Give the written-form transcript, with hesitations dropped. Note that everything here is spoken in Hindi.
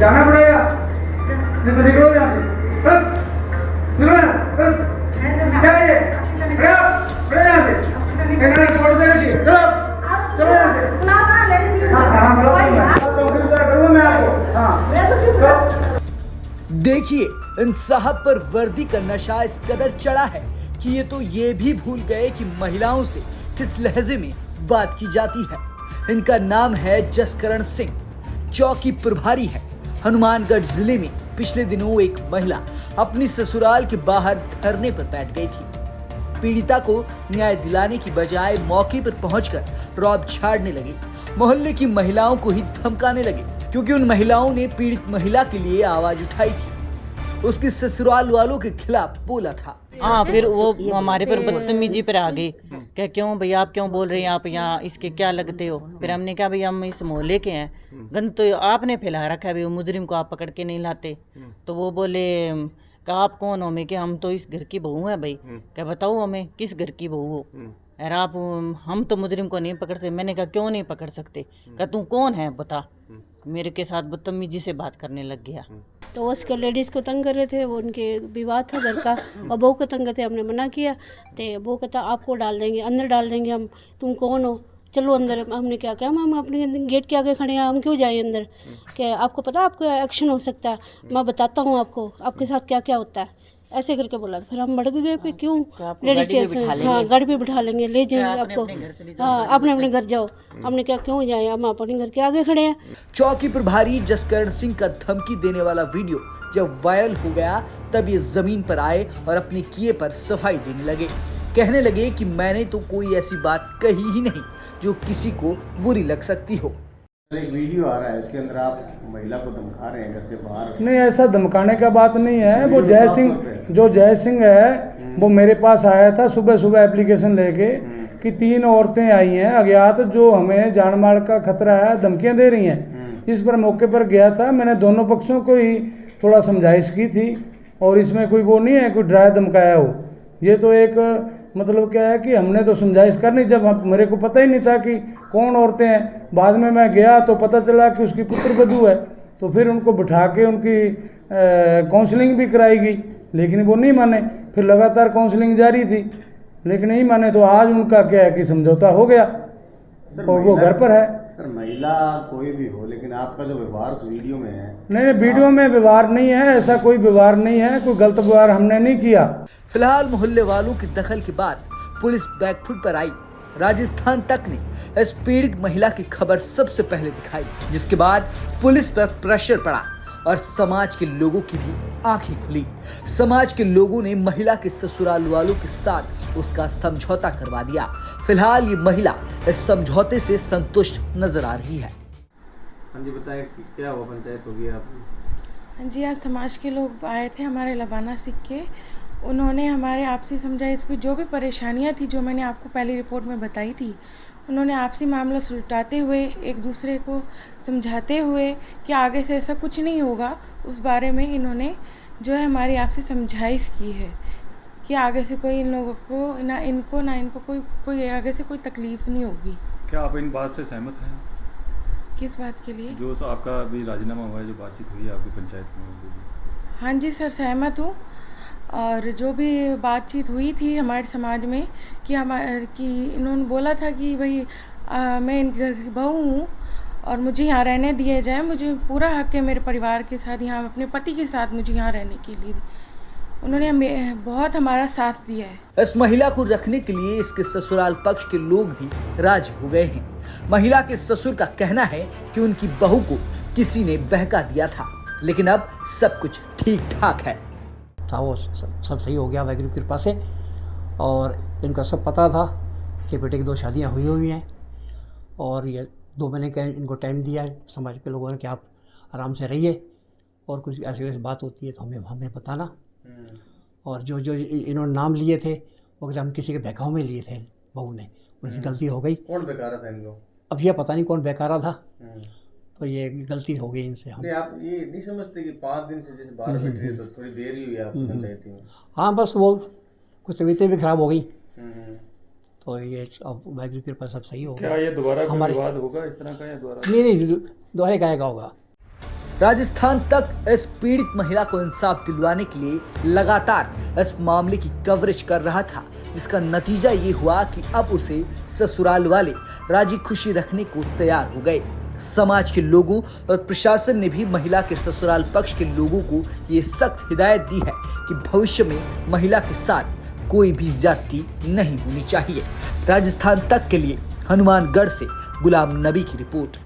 जाना पड़ेगा, नहीं तो निकलो यहाँ से, निकलो क्या ये, बड़े यहाँ से, इन्होंने छोड़ दे रखी, चलो चलो यहाँ से, हाँ करूँगा मैं आपको, हाँ। देखिए इन साहब पर वर्दी का नशा इस कदर चढ़ा है कि ये तो ये भी भूल गए कि महिलाओं से किस लहजे में बात की जाती है। इनका नाम है जसकरण सिंह, चौकी प्रभारी है। हनुमानगढ़ जिले में पिछले दिनों एक महिला अपनी ससुराल के बाहर धरने पर बैठ गई थी। पीड़िता को न्याय दिलाने की बजाय मौके पर पहुंचकर रौब झाड़ने लगे, मोहल्ले की महिलाओं को ही धमकाने लगे, क्योंकि उन महिलाओं ने पीड़ित महिला के लिए आवाज उठाई थी, उसके ससुराल वालों के खिलाफ बोला था। हाँ, फिर वो हमारे पर बदतमीजी पर आ गई, क्या क्यों भैया आप क्यों बोल रहे हैं, आप यहाँ इसके क्या लगते हो। फिर हमने कहा भैया हम इस मोहल्ले के हैं, गंद तो आपने फैला रखा है, वो मुजरिम को आप पकड़ के नहीं लाते। तो वो बोले कहा आप कौन हो, मैं कि हम तो इस घर की बहू हैं भाई। क्या बताओ हमें किस घर की बहू हो, अरे आप हम तो मुजरिम को नहीं पकड़ सकते। मैंने कहा क्यों नहीं पकड़ सकते, कहा तू कौन है बता। मेरे के साथ बदतमीजी से बात करने लग गया। तो उसके लेडीज़ को तंग कर रहे थे, वो उनके विवाह था घर का, और बहू को तंग करते, हमने मना किया। तो बहू कहता आपको डाल देंगे, अंदर डाल देंगे हम, तुम कौन हो, चलो अंदर। हमने क्या किया, हम अपने गेट के आगे खड़े हैं, हम क्यों जाए अंदर, क्या आपको पता आपको एक्शन हो सकता है, मैं बताता हूँ आपको आपके साथ क्या क्या होता है, ऐसे करके बोला। फिर हम भड़क गए, पे क्यों लेडीज स्टेशन, हाँ गाड़ी पे बिठा लेंगे, ले जाएंगे आपको, हाँ अपने अपने घर जाओ। हमने क्या क्यों जाए, हम अपने घर के आगे खड़े हैं। चौकी प्रभारी जसकरण सिंह का धमकी देने वाला वीडियो जब वायरल हो गया तब ये जमीन पर आए और अपने किए पर सफाई देने लगे। कहने लगे कि मैंने तो कोई ऐसी बात कही ही नहीं जो किसी को बुरी लग सकती हो। एक वीडियो आ रहा है, इसके अंदर आप महिला को धमका रहे हैं घर से बाहर। नहीं, ऐसा धमकाने का बात नहीं है। वो जय सिंह है, वो मेरे पास आया था सुबह सुबह एप्लीकेशन लेके कि 3 औरतें आई हैं अज्ञात, जो हमें जान माल का खतरा है, धमकियां दे रही हैं। इस पर मौके पर गया था, मैंने दोनों पक्षों को ही थोड़ा समझाइश की थी, और इसमें कोई वो नहीं है कोई डराया धमकाया हो। ये तो एक मतलब क्या है कि हमने तो समझाइश करनी, जब मेरे को पता ही नहीं था कि कौन औरतें हैं। बाद में मैं गया तो पता चला कि उसकी पुत्र वधू है, तो फिर उनको बिठा के उनकी काउंसलिंग भी कराई गई, लेकिन वो नहीं माने। फिर लगातार काउंसलिंग जारी थी, लेकिन नहीं माने। तो आज उनका क्या है कि समझौता हो गया और वो घर पर है। सर महिला कोई भी हो, लेकिन आपका जो व्यवहार उस वीडियो में है। नहीं, वीडियो में व्यवहार नहीं है, ऐसा कोई व्यवहार नहीं है, कोई गलत व्यवहार हमने नहीं किया। फिलहाल मोहल्ले वालों की दखल के बाद पुलिस बैकफुट पर आई। राजस्थान तक ने इस पीड़ित महिला की खबर सबसे पहले दिखाई, जिसके बाद पुलिस पर प्रेशर पड़ा और समाज के लोगों की भी आंखें खुली। समाज के लोगों ने महिला के ससुराल वालों के साथ उसका समझौता करवा दिया। फिलहाल ये महिला इस समझौते से संतुष्ट नजर आ रही है। हाँ जी, बताएं क्या हुआ, पंचायत होगी आपकी? हाँ जी, आज समाज के लोग आए थे हमारे लबाना सीख के। उन्होंने हमारे आपसी समझाइश पे जो भी परेशानियां थी, जो मैंने आपको पहली रिपोर्ट में बताई थी, उन्होंने आपसी मामला सुलझाते हुए, एक दूसरे को समझाते हुए कि आगे से ऐसा कुछ नहीं होगा, उस बारे में इन्होंने जो है हमारी आपसी समझाइश की है कि आगे से कोई इन लोगों को ना इनको कोई आगे से कोई तकलीफ नहीं होगी। क्या आप इन बात से सहमत हैं? किस बात के लिए? जो आपका अभी राजीनामा हुआ है, जो बातचीत हुई है आपकी पंचायत में? हाँ जी सर, सहमत हूँ। और जो भी बातचीत हुई थी हमारे समाज में कि इन्होंने बोला था कि भाई मैं इन घर की बहू हूँ और मुझे यहाँ रहने दिया जाए, मुझे पूरा हक है मेरे परिवार के साथ, यहाँ अपने पति के साथ मुझे यहाँ रहने के लिए। उन्होंने बहुत हमारा साथ दिया है। इस महिला को रखने के लिए इसके ससुराल पक्ष के लोग भी राजी हो गए हैं। महिला के ससुर का कहना है कि उनकी बहू को किसी ने बहका दिया था, लेकिन अब सब कुछ ठीक ठाक है। वो सब सही हो गया वाहिगुरू की कृपा से, और इनका सब पता था कि बेटे की 2 शादियां हुई हैं, और ये 2 महीने का इनको टाइम दिया है समाज के लोगों ने कि आप आराम से रहिए, और कुछ ऐसी बात होती है तो हमें बताना। और जो इन्होंने नाम लिए थे वो हम किसी के बहकाव में लिए थे, बहू ने, उनकी गलती हो गई। कौन बेकारा था इनको? अब यह पता नहीं कौन बेकारा था, तो ये गलती हो गई इनसे। हम आप ये नहीं समझते कि 5 दिन से जैसे बाहर बैठे हैं तो थोड़ी देर ही हुई आप पंचायती में? हाँ, बस वो कुछ तबीयतें भी खराब हो गई, तो ये अब वाहिगुरू की कृपा सब सही हो गया। क्या ये दोबारा विवाद होगा इस तरह का, या दोबारा? नहीं, दोबारा गाय का होगा। राजस्थान तक इस पीड़ित महिला को इंसाफ दिलवाने के लिए लगातार इस मामले की कवरेज कर रहा था, जिसका नतीजा ये हुआ कि अब उसे ससुराल वाले राजी खुशी रखने को तैयार हो गए। समाज के लोगों और प्रशासन ने भी महिला के ससुराल पक्ष के लोगों को ये सख्त हिदायत दी है कि भविष्य में महिला के साथ कोई भी ज्यादती नहीं होनी चाहिए। राजस्थान तक के लिए हनुमानगढ़ से गुलाम नबी की रिपोर्ट।